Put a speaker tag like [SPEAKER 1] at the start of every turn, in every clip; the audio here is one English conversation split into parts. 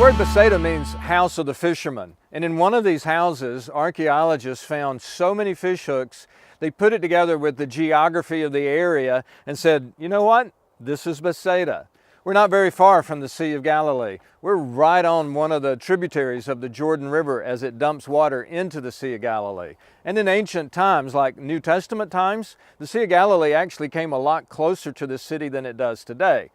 [SPEAKER 1] word Bethsaida means house of the fisherman. And in one of these houses, archaeologists found so many fish hooks, they put it together with the geography of the area and said, you know what? This is Bethsaida. We're not very far from the Sea of Galilee. We're right on one of the tributaries of the Jordan River as it dumps water into the Sea of Galilee. And in ancient times, like New Testament times, the Sea of Galilee actually came a lot closer to the city than it does today.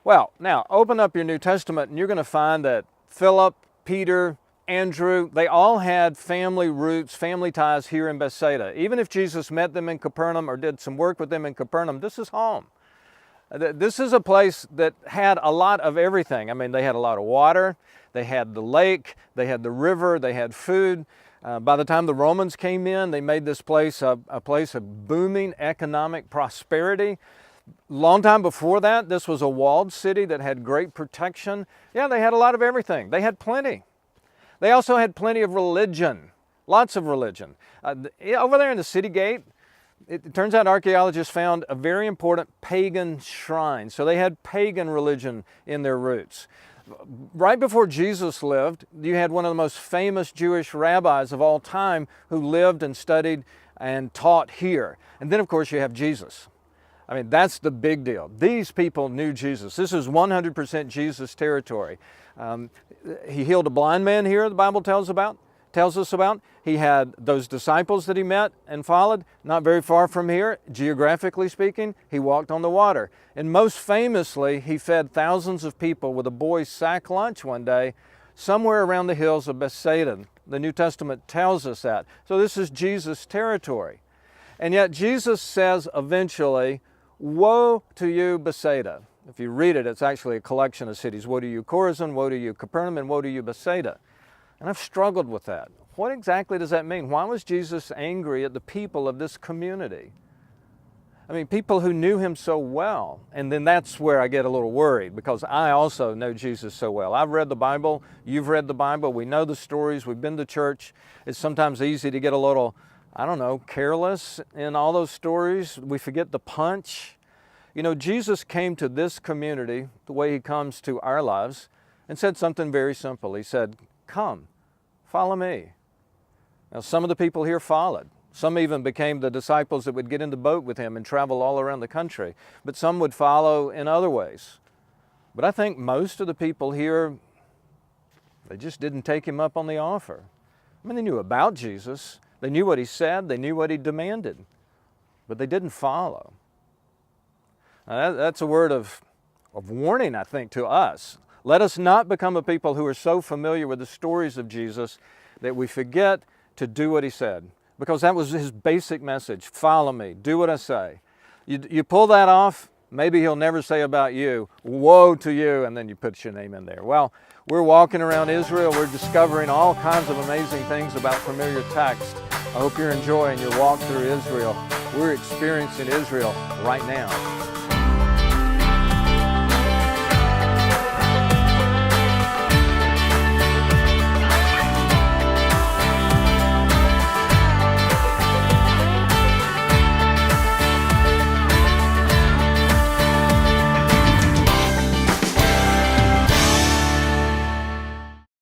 [SPEAKER 1] Well, now open up your New Testament and you're going to find that Philip, Peter, Andrew, they all had family roots, family ties here in Bethsaida. Even if Jesus met them in Capernaum or did some work with them in Capernaum, this is home. This is a place that had a lot of everything. I mean, they had a lot of water, they had the lake, they had the river, they had food. By the time the Romans came in, they made this place a place of booming economic prosperity. Long time before that, this was a walled city that had great protection. Yeah, they had a lot of everything. They had plenty. They also had plenty of religion, lots of religion. Over there in the city gate, it turns out archaeologists found a very important pagan shrine. So they had pagan religion in their roots. Right before Jesus lived, you had one of the most famous Jewish rabbis of all time who lived and studied and taught here. And then, of course, you have Jesus. I mean, that's the big deal. These people knew Jesus. This is 100% Jesus territory. He healed a blind man here, the Bible tells us about. He had those disciples that he met and followed, not very far from here, geographically speaking. He walked on the water. And most famously, he fed thousands of people with a boy's sack lunch one day, somewhere around the hills of Bethsaida. The New Testament tells us that. So this is Jesus territory. And yet Jesus says eventually, woe to you, Bethsaida. If you read it, it's actually a collection of cities. Woe to you, Chorazin, woe to you, Capernaum, and woe to you, Bethsaida. And I've struggled with that. What exactly does that mean? Why was Jesus angry at the people of this community? I mean, people who knew him so well. And then that's where I get a little worried, because I also know Jesus so well. I've read the Bible. You've read the Bible. We know the stories. We've been to church. It's sometimes easy to get a little, I don't know, careless in all those stories. We forget the punch. You know, Jesus came to this community the way he comes to our lives and said something very simple. He said, come, follow me. Now, some of the people here followed. Some even became the disciples that would get in the boat with him and travel all around the country. But some would follow in other ways. But I think most of the people here, they just didn't take him up on the offer. I mean, they knew about Jesus. They knew what he said. They knew what he demanded. But they didn't follow. Now, that's a word of warning, I think, to us. Let us not become a people who are so familiar with the stories of Jesus that we forget to do what he said. Because that was his basic message. Follow me. Do what I say. You pull that off, maybe he'll never say about you, woe to you, and then you put your name in there. Well, we're walking around Israel. We're discovering all kinds of amazing things about familiar text. I hope you're enjoying your walk through Israel. We're experiencing Israel right now.